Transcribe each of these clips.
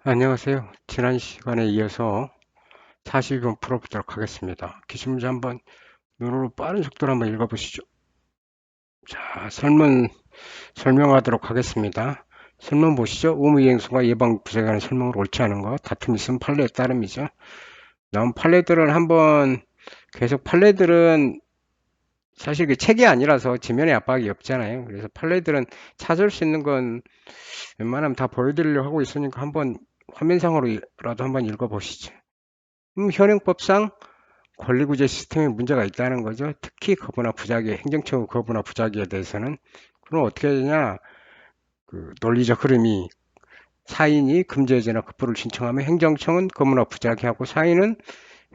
안녕하세요. 지난 시간에 이어서 42번 풀어보도록 하겠습니다. 기출문제 한번 눈으로 빠른 속도로 한번 읽어보시죠. 자, 설명하도록 하겠습니다. 설명 보시죠. 의무이행수가 예방부적에 관한 설명을 옳지 않은 것, 다툼 있으면 판례에 따름이죠. 나온 판례들은 계속 판례들은 사실 그 책이 아니라서 지면에 압박이 없잖아요. 그래서 판례들은 찾을 수 있는 건 웬만하면 다 보여드리려고 하고 있으니까 한번 화면상으로라도 한번 읽어보시죠. 현행법상 권리구제 시스템에 문제가 있다는 거죠. 특히 거부나 부작위, 행정처분 거부나 부작위에 대해서는. 그럼 어떻게 해야 되냐? 그 논리적 흐름이 사인이 금지해제나 급부를 신청하면 행정청은 거부나 부작위하고 사인은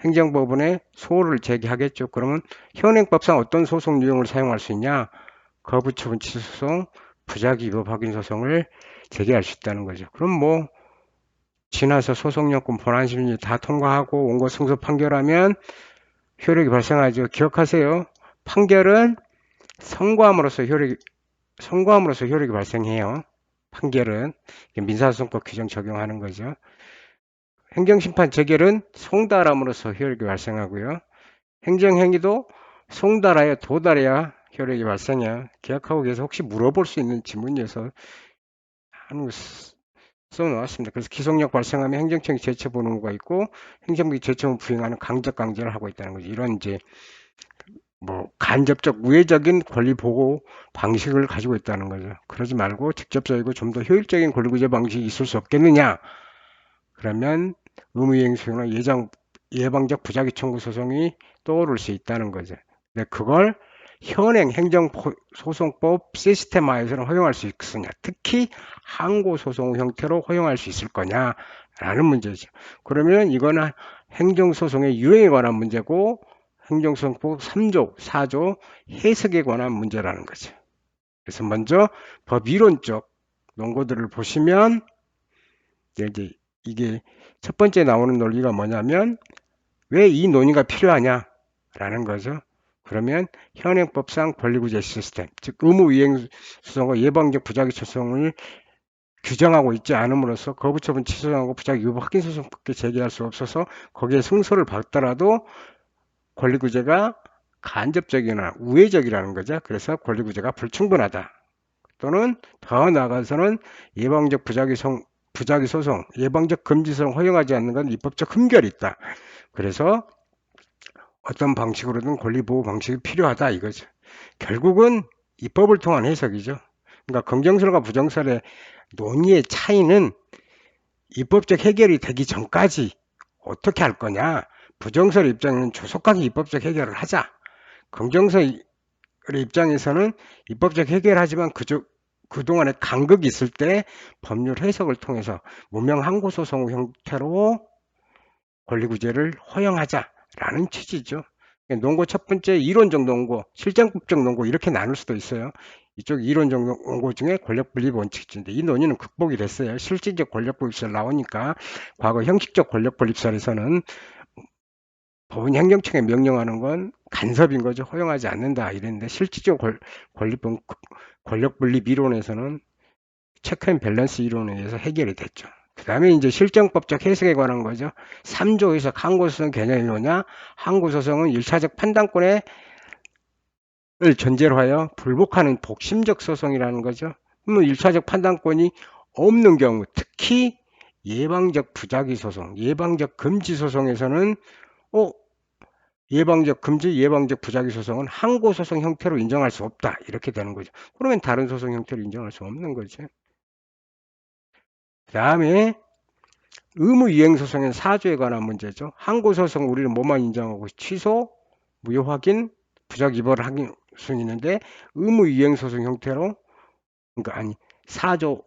행정법원에 소를 제기하겠죠. 그러면 현행법상 어떤 소송 유형을 사용할 수 있냐? 거부처분 취소소송, 부작위 위법 확인 소송을 제기할 수 있다는 거죠. 그럼 뭐 지나서 소송요건 본안심리 다 통과하고 원고 승소 판결하면 효력이 발생하죠. 기억하세요. 판결은 선고함으로써 효력이 발생해요. 판결은 민사소송법 규정 적용하는 거죠. 행정심판 재결은 송달함으로써 효력이 발생하고요. 행정행위도 송달하여 도달해야 효력이 발생해요. 기억하고 계속 혹시 물어볼 수 있는 지문이어서 하는 거 써놓았습니다. 그래서 기속력 발생하면 행정청이 제처 보는 거가 있고 행정국이 제처를 부행하는 강제를 하고 있다는 거죠. 이런 이제 뭐 간접적 우회적인 권리 보호 방식을 가지고 있다는 거죠. 그러지 말고 직접적이고 좀 더 효율적인 권리구제 방식이 있을 수 없겠느냐? 그러면 의무이행 수용이나 예방적 부작위 청구 소송이 떠오를 수 있다는 거죠. 근데 그걸 현행 행정소송법 시스템화에서는 허용할 수 있으냐? 특히 항고소송 형태로 허용할 수 있을 거냐라는 문제죠. 그러면 이거는 행정소송의 유형에 관한 문제고 행정소송법 3조, 4조 해석에 관한 문제라는 거죠. 그래서 먼저 법이론적 논거들을 보시면 이제 이게 첫 번째 나오는 논리가 뭐냐면 왜 이 논의가 필요하냐라는 거죠. 그러면 현행법상 권리구제 시스템, 즉 의무이행소송과 예방적 부작위 소송을 규정하고 있지 않음으로써 거부처분 취소하고 부작위 위법 확인 소송밖에 제기할 수 없어서 거기에 승소를 받더라도 권리구제가 간접적이나 우회적이라는 거죠. 그래서 권리구제가 불충분하다. 또는 더 나아가서는 예방적 부작위 소송, 예방적 금지 소송 허용하지 않는 건 입법적 흠결이 있다. 그래서 어떤 방식으로든 권리보호 방식이 필요하다 이거죠. 결국은 입법을 통한 해석이죠. 그러니까 긍정설과 부정설의 논의의 차이는 입법적 해결이 되기 전까지 어떻게 할 거냐. 부정설 입장에는 조속하게 입법적 해결을 하자. 긍정설 입장에서는 입법적 해결하지만 그동안에 간극이 있을 때 법률 해석을 통해서 무명 항고소송 형태로 권리구제를 허용하자라는 취지죠. 논고 첫 번째 이론적 논고, 실정법적 논고 이렇게 나눌 수도 있어요. 이쪽 이론적 논고 중에 권력분립 원칙인데 이 논의는 극복이 됐어요. 실질적 권력분립설 나오니까 과거 형식적 권력분립설에서는 법원 행정청에 명령하는 건 간섭인 거죠. 허용하지 않는다 이랬는데 실질적 권력분립 이론에서는 체크 앤 밸런스 이론에 의해서 해결이 됐죠. 그 다음에 이제 실정법적 해석에 관한 거죠. 3조 해석 항고소송 개념이 뭐냐? 항고소송은 1차적 판단권을 전제로 하여 불복하는 복심적 소송이라는 거죠. 그러면 1차적 판단권이 없는 경우, 특히 예방적 부작위 소송, 예방적 금지 소송에서는 예방적 금지, 예방적 부작위 소송은 항고소송 형태로 인정할 수 없다. 이렇게 되는 거죠. 그러면 다른 소송 형태로 인정할 수 없는 거죠. 그 다음에 의무이행소송의 사조에 관한 문제죠. 항고소송 우리는 뭐만 인정하고 취소, 무효 확인, 부작 위법을 확인 수 있는데 의무이행소송 형태로 그러니까 아니 사조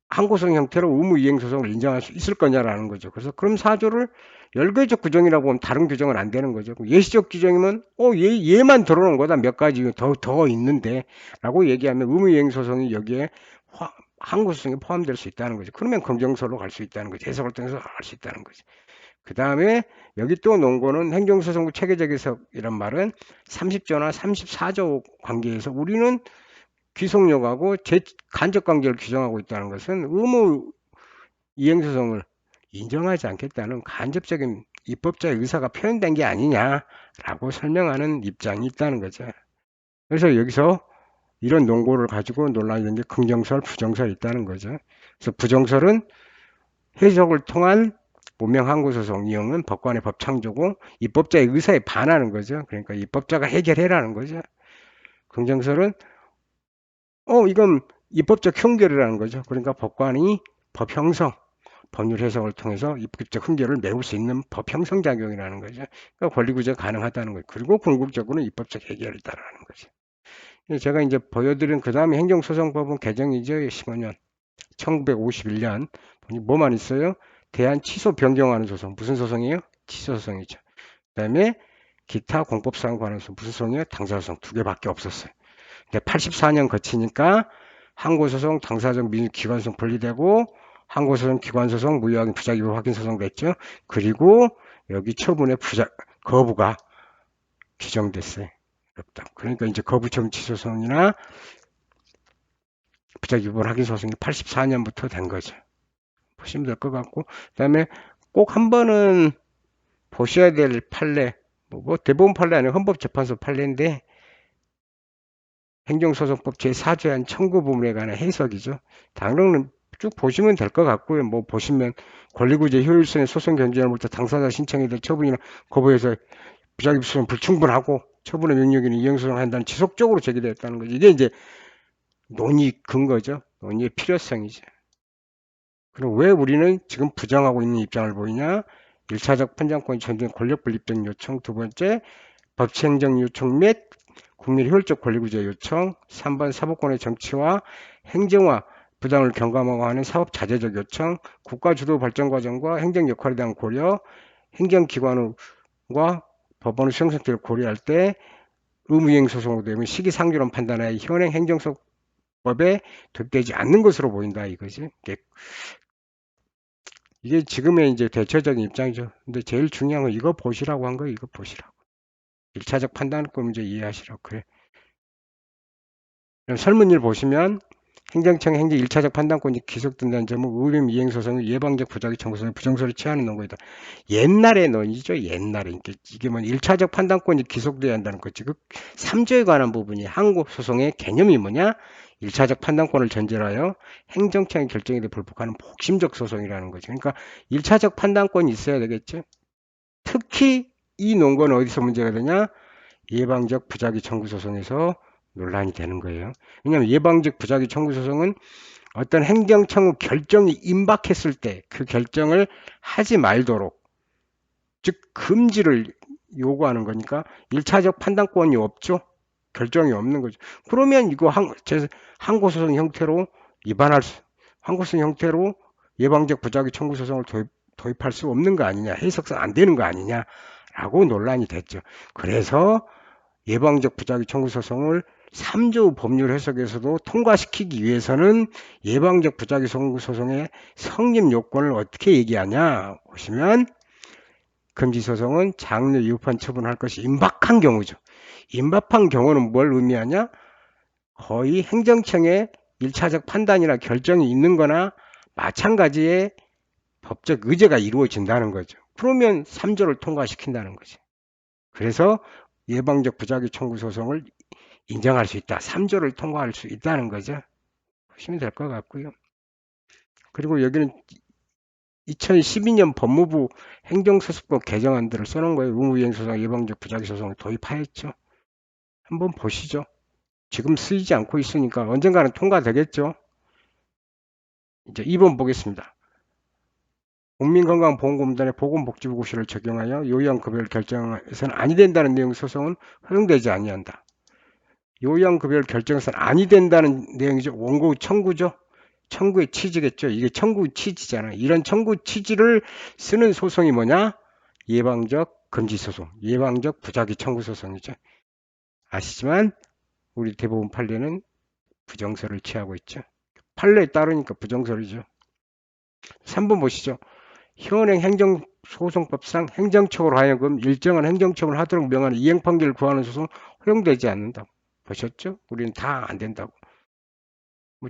항고소송 형태로 의무이행소송을 인정할 수 있을 거냐라는 거죠. 그래서 그럼 사조를 열거적 규정이라고 하면 다른 규정은 안 되는 거죠. 예시적 규정이면 얘만 들어놓은 거다 몇 가지 더 있는데 라고 얘기하면 의무이행소송이 여기에 항고소송에 포함될 수 있다는 거죠. 그러면 검정서로 갈 수 있다는 거죠. 해석을 통해서 갈 수 있다는 거죠. 그 다음에 여기 또 논거는 행정소송부 체계적 해석이란 말은 30조나 34조 관계에서 우리는 귀속력하고 간접관계를 규정하고 있다는 것은 의무 이행소송을 인정하지 않겠다는 간접적인 입법자의 의사가 표현된 게 아니냐라고 설명하는 입장이 있다는 거죠. 그래서 여기서 이런 논고를 가지고 논란이 된 게 긍정설, 부정설이 있다는 거죠. 그래서 부정설은 해석을 통한 무명 항고소송 이용은 법관의 법창조고 입법자의 의사에 반하는 거죠. 그러니까 입법자가 해결해라는 거죠. 긍정설은 이건 입법적 형결이라는 거죠. 그러니까 법관이 법 형성, 법률 해석을 통해서 입법적 흥결을 메울 수 있는 법 형성 작용이라는 거죠. 그러니까 권리구제가 가능하다는 거죠. 그리고 궁극적으로는 입법적 해결이다라는 거죠. 제가 이제 보여드린 그 다음에 행정소송법은 개정이죠. 15년, 1951년. 뭐만 있어요? 대한 취소 변경하는 소송. 무슨 소송이에요? 취소 소송이죠. 그 다음에 기타 공법사항 관한 소송. 무슨 소송이에요? 당사소송. 두 개밖에 없었어요. 근데 84년 거치니까 항고소송, 당사자적 민주기관소송 분리되고 항고소송, 기관소송, 무효확인, 부작위 확인소송 됐죠. 그리고 여기 처분의 거부가 규정됐어요. 그러니까 이제 거부정치소송이나 부작위법 확인소송이 84년부터 된 거죠. 보시면 될 것 같고, 그 다음에 꼭 한 번은 보셔야 될 판례, 대법원 판례 아니고 헌법재판소 판례인데 행정소송법 제4조의 청구 부분에 관한 해석이죠. 당론은 쭉 보시면 될 것 같고요. 보시면 권리구제 효율성의 소송 경쟁을부터 당사자 신청에 대한 처분이나 거부해서 부작위 소송 불충분하고 처분의 명령이나 이행소송을 한다는 지속적으로 제기되었다는 거죠. 이게 이제 논의 근거죠. 논의의 필요성이죠. 그럼 왜 우리는 지금 부정하고 있는 입장을 보이냐? 1차적 판정권 전쟁 권력 분립 등 요청, 두 번째 법치행정 요청 및 국민 효율적 권리구제 요청, 3번 사법권의 정치화, 행정화, 부당을 경감하고 하는 사업 자제적 요청, 국가 주도 발전 과정과 행정 역할에 대한 고려, 행정기관과 법원의 수용 상태를 고려할 때 의무이행 소송으로 되면 시기상조론 판단하에 현행 행정소송법에 도입되지 않는 것으로 보인다 이거지. 이게 지금의 이제 대체적인 입장이죠. 근데 제일 중요한 건 이거 보시라고 한 거예요. 이거 보시라고. 1차적 판단권 문제 이해하시라고. 그래. 그럼 설문일 보시면 행정청 행정 1차적 판단권이 기속된다는 점은 의뢰인 이행소송의 예방적 부작위 청구소송의 부정소를 취하는 논거이다. 옛날의 논의죠. 옛날에. 이게 1차적 판단권이 기속돼야 한다는 거지. 그 3조에 관한 부분이 항고소송의 개념이 뭐냐? 1차적 판단권을 전제로 하여 행정청의 결정에 대해 불복하는 복심적 소송이라는 거죠. 그러니까 1차적 판단권이 있어야 되겠죠. 특히 이 논거는 어디서 문제가 되냐? 예방적 부작위 청구 소송에서 논란이 되는 거예요. 왜냐하면 예방적 부작위 청구 소송은 어떤 행정청의 결정이 임박했을 때 그 결정을 하지 말도록, 즉 금지를 요구하는 거니까 1차적 판단권이 없죠. 결정이 없는 거죠. 그러면 이거 항고소송 형태로 항고소송 형태로 예방적 부작위 청구 소송을 도입할 수 없는 거 아니냐, 해석상 안 되는 거 아니냐라고 논란이 됐죠. 그래서 예방적 부작위 청구 소송을 3조 법률 해석에서도 통과시키기 위해서는 예방적 부작위 청구 소송의 성립 요건을 어떻게 얘기하냐 보시면 금지 소송은 장려 위법한 처분할 것이 임박한 경우죠. 임박한 경우는 뭘 의미하냐? 거의 행정청의 1차적 판단이나 결정이 있는 거나 마찬가지의 법적 의제가 이루어진다는 거죠. 그러면 3조를 통과시킨다는 거죠. 그래서 예방적 부작위 청구 소송을 인정할 수 있다. 3조를 통과할 수 있다는 거죠. 보시면 될 것 같고요. 그리고 여기는 2012년 법무부 행정소송법 개정안들을 써놓은 거예요. 의무이행소송, 예방적 부작위 소송을 도입하였죠. 한번 보시죠. 지금 쓰이지 않고 있으니까 언젠가는 통과되겠죠. 이제 2번 보겠습니다. 국민건강보험공단의 보건복지부고시를 적용하여 요양급여를 결정해서는 아니 된다는 내용 소송은 허용되지 아니한다. 요양급여를 결정해서는 아니 된다는 내용이죠. 원고 청구죠. 청구의 취지겠죠. 이게 청구 취지잖아요. 이런 청구 취지를 쓰는 소송이 뭐냐? 예방적 금지소송, 예방적 부작위 청구 소송이죠. 아시지만 우리 대법원 판례는 부정설을 취하고 있죠. 판례에 따르니까 부정설이죠. 3번 보시죠. 현행 행정소송법상 행정처로 하여금 일정한 행정처분을 하도록 명하는 이행판결을 구하는 소송 허용되지 않는다. 보셨죠? 우리는 다 안 된다고.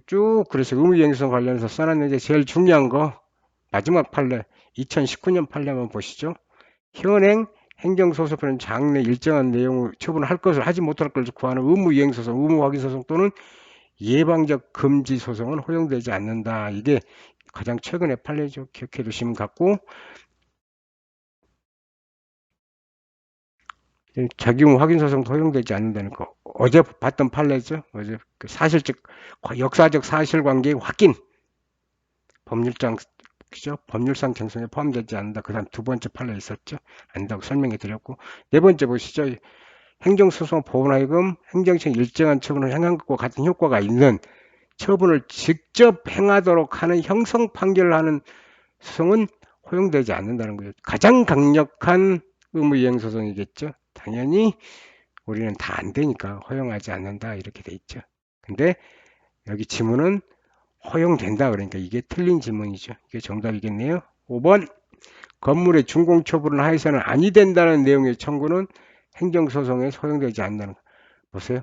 쭉 그래서 의무이행성 관련해서 써놨는데 제일 중요한 거 마지막 판례 2019년 판례 한번 보시죠. 현행 행정소송법은 장래 일정한 내용을 처분할 것을 하지 못할 것을 구하는 의무이행소송, 의무확인소송 또는 예방적 금지 소송은 허용되지 않는다. 이게 가장 최근의 판례죠. 기억해 두시면 같고, 자기용 확인 소송도 허용되지 않는다는 거. 어제 봤던 판례죠. 어제 그 사실적 역사적 사실관계 확인 법률상 그죠? 법률상 정성에 포함되지 않는다. 그다음 두 번째 판례 있었죠. 안다고 설명해 드렸고 네 번째 보시죠. 행정소송 법원하여금 행정청 일정한 처분을 행한 것과 같은 효과가 있는 처분을 직접 행하도록 하는 형성 판결을 하는 소송은 허용되지 않는다는 거예요. 가장 강력한 의무이행 소송이겠죠. 당연히 우리는 다 안 되니까 허용하지 않는다 이렇게 돼 있죠. 근데 여기 지문은 허용된다 그러니까 이게 틀린 지문이죠. 이게 정답이겠네요. 5번 건물의 준공 처분을 하여서는 아니 된다는 내용의 청구는 행정소송에 허용되지 않는다는 거. 보세요.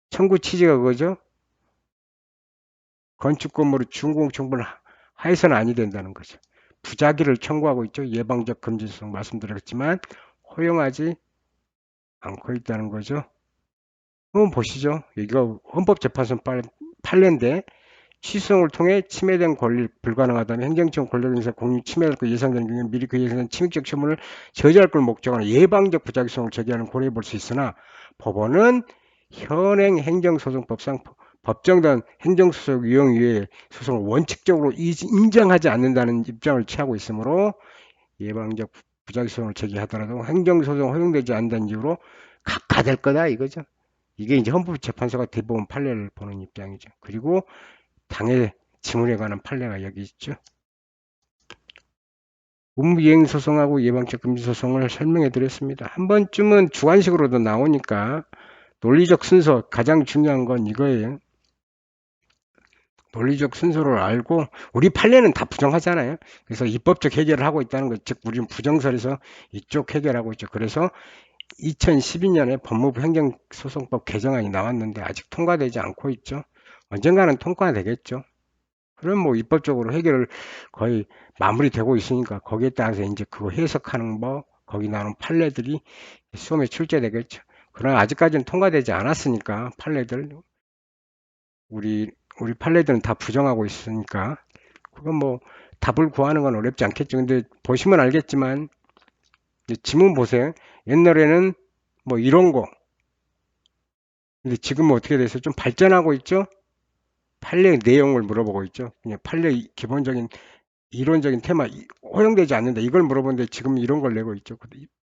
청구 취지가 그거죠. 건축 건물의 준공 처분을 하여서는 아니 된다는 거죠. 부작위를 청구하고 있죠. 예방적 금지 소송 말씀드렸지만 허용하지 않고 있다는 거죠. 한번 보시죠. 여기가 헌법재판소 판례인데 취소를 통해 침해된 권리를 불가능하다면 행정청 권력행사 공유 침해할 것 예상되는 경우에 미리 그 예상된 침입적 처분을 저지할 걸 목적으로 예방적 부작용을 제기하는 고려해 볼 수 있으나 법원은 현행 행정소송법상 법정단 행정소송위원회의 소송을 원칙적으로 인정하지 않는다는 입장을 취하고 있으므로 예방적 부작용을 제기하더라도 행정소송 허용되지 않는다는 이유로 각하될 거다 이거죠. 이게 이제 헌법재판소가 대법원 판례를 보는 입장이죠. 그리고 당해 지문에 관한 판례가 여기 있죠. 의무이행 소송하고 예방적 금지 소송을 설명해 드렸습니다. 한 번쯤은 주관식으로도 나오니까 논리적 순서 가장 중요한 건 이거예요. 논리적 순서를 알고 우리 판례는 다 부정하잖아요. 그래서 입법적 해결을 하고 있다는 것, 즉 우리는 부정설에서 이쪽 해결하고 있죠. 그래서 2012년에 법무부 행정소송법 개정안이 나왔는데 아직 통과되지 않고 있죠. 언젠가는 통과되겠죠. 그럼 뭐 입법적으로 해결을 거의 마무리되고 있으니까 거기에 따라서 이제 그거 해석하는 거 거기 나오는 판례들이 시험에 출제되겠죠. 그러나 아직까지는 통과되지 않았으니까 판례들 우리 판례들은 다 부정하고 있으니까 그건 뭐 답을 구하는 건 어렵지 않겠죠. 근데 보시면 알겠지만 지문 보세요. 옛날에는 뭐 이런 거 근데 지금은 어떻게 돼서 좀 발전하고 있죠. 판례 내용을 물어보고 있죠. 그냥 판례 기본적인 이론적인 테마 허용되지 않는다 이걸 물어보는데 지금 이런 걸 내고 있죠.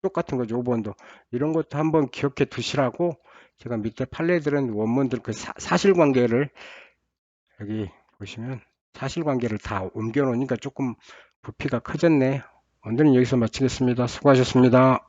똑같은 거죠. 5번도 이런 것도 한번 기억해 두시라고 제가 밑에 판례들은 원문들 그 사실관계를 여기 보시면 사실관계를 다 옮겨 놓으니까 조금 부피가 커졌네. 오늘은 여기서 마치겠습니다. 수고하셨습니다.